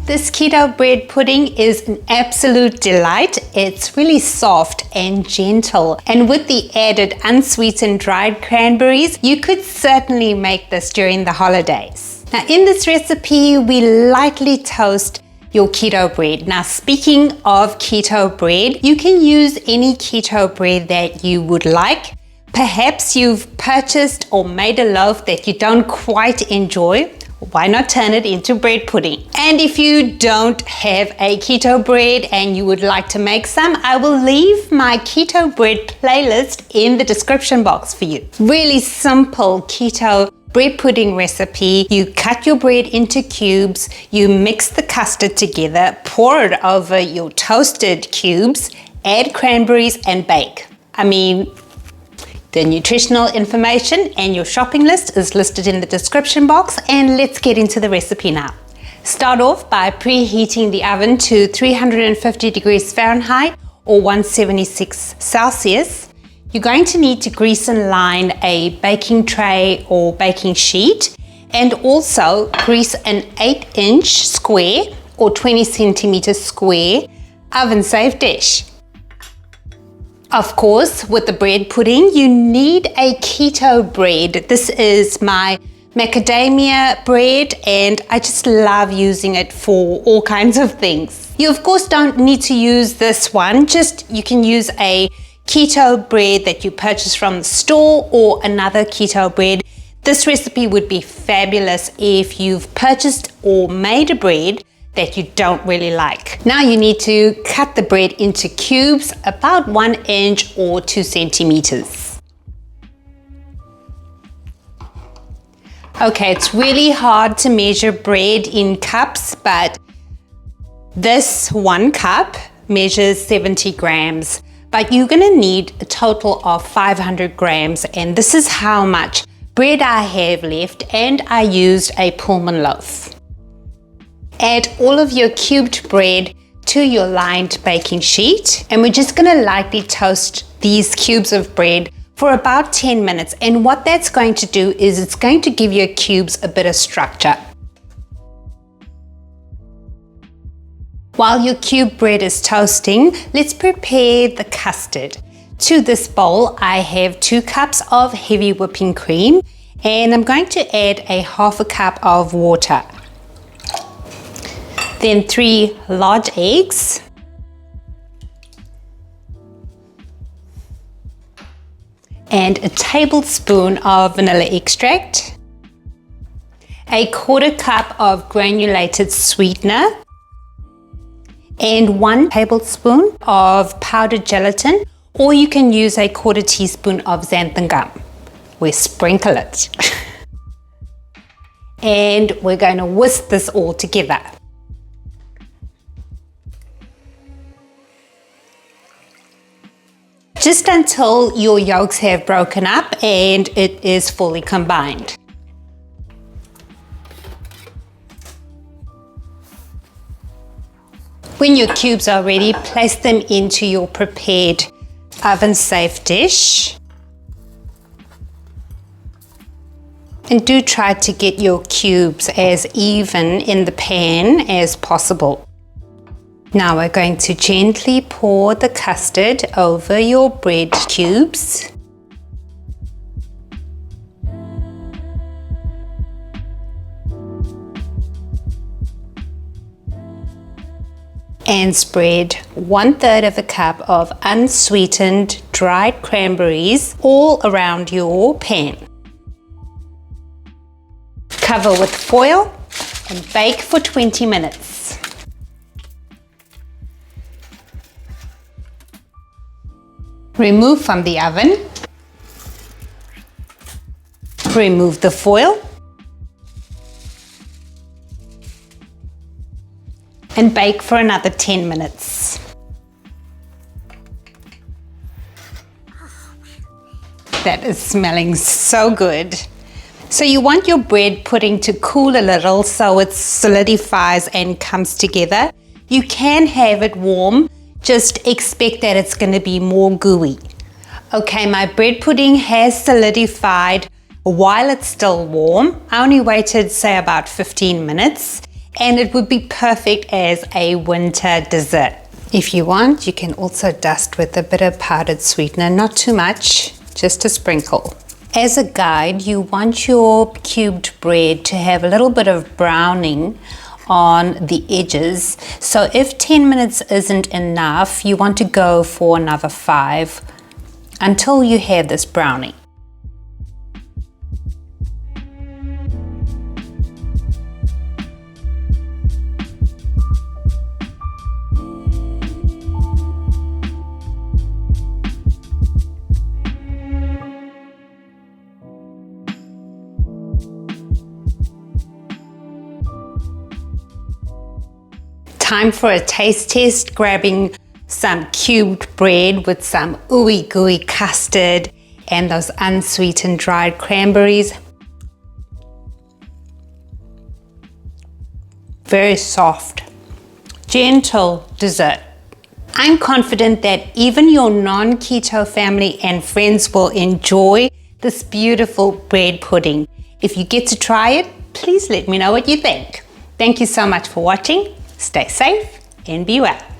This keto bread pudding is an absolute delight. It's really soft and gentle. And with the added unsweetened dried cranberries, you could certainly make this during the holidays. Now in this recipe, we lightly toast your keto bread. Now speaking of keto bread, you can use any keto bread that you would like. Perhaps you've purchased or made a loaf that you don't quite enjoy. Why not turn it into bread pudding? And if you don't have a keto bread and you would like to make some, I will leave my keto bread playlist in the description box for you. Really simple keto bread pudding recipe. You cut your bread into cubes, you mix the custard together, pour it over your toasted cubes, add cranberries and bake. The nutritional information and your shopping list is listed in the description box, and let's get into the recipe now. Start off by preheating the oven to 350 degrees Fahrenheit or 176 Celsius. You're going to need to grease and line a baking tray or baking sheet, and also grease an 8-inch square or 20 centimeter square oven-safe dish. Of course, with the bread pudding, you need a keto bread. This is my macadamia bread, and I just love using it for all kinds of things. You of course don't need to use this one, you can use a keto bread that you purchase from the store or another keto bread. This recipe would be fabulous if you've purchased or made a bread that you don't really like. Now you need to cut the bread into cubes about 1 inch or 2 centimeters. Okay, it's really hard to measure bread in cups, but this 1 cup measures 70 grams, but you're gonna need a total of 500 grams, and this is how much bread I have left, and I used a Pullman loaf. Add all of your cubed bread to your lined baking sheet, and we're just going to lightly toast these cubes of bread for about 10 minutes. And what that's going to do is it's going to give your cubes a bit of structure. While your cube bread is toasting, let's prepare the custard. To this bowl, I have 2 cups of heavy whipping cream, and I'm going to add a half a cup of water. Then 3 large eggs, and a tablespoon of vanilla extract, a 1/4 cup of granulated sweetener, and 1 tablespoon of powdered gelatin, or you can use a 1/4 teaspoon of xanthan gum. We sprinkle it. And we're going to whisk this all together. Just until your yolks have broken up and it is fully combined. When your cubes are ready, place them into your prepared oven-safe dish. And do try to get your cubes as even in the pan as possible. Now we're going to gently pour the custard over your bread cubes. And spread 1/3 of a cup of unsweetened dried cranberries all around your pan. Cover with foil and bake for 20 minutes. Remove from the oven. Remove the foil. And bake for another 10 minutes. That is smelling so good. So you want your bread pudding to cool a little so it solidifies and comes together. You can have it warm, just expect that it's going to be more gooey. Okay, my bread pudding has solidified while it's still warm. I only waited, say, about 15 minutes. and it would be perfect as a winter dessert. If you want, you can also dust with a bit of powdered sweetener, not too much, just a sprinkle. As a guide, you want your cubed bread to have a little bit of browning on the edges. So if 10 minutes isn't enough, you want to go for another 5 until you have this browning. Time for a taste test, grabbing some cubed bread with some ooey gooey custard and those unsweetened dried cranberries. Very soft, gentle dessert. I'm confident that even your non-keto family and friends will enjoy this beautiful bread pudding. If you get to try it, please let me know what you think. Thank you so much for watching. Stay safe and be well.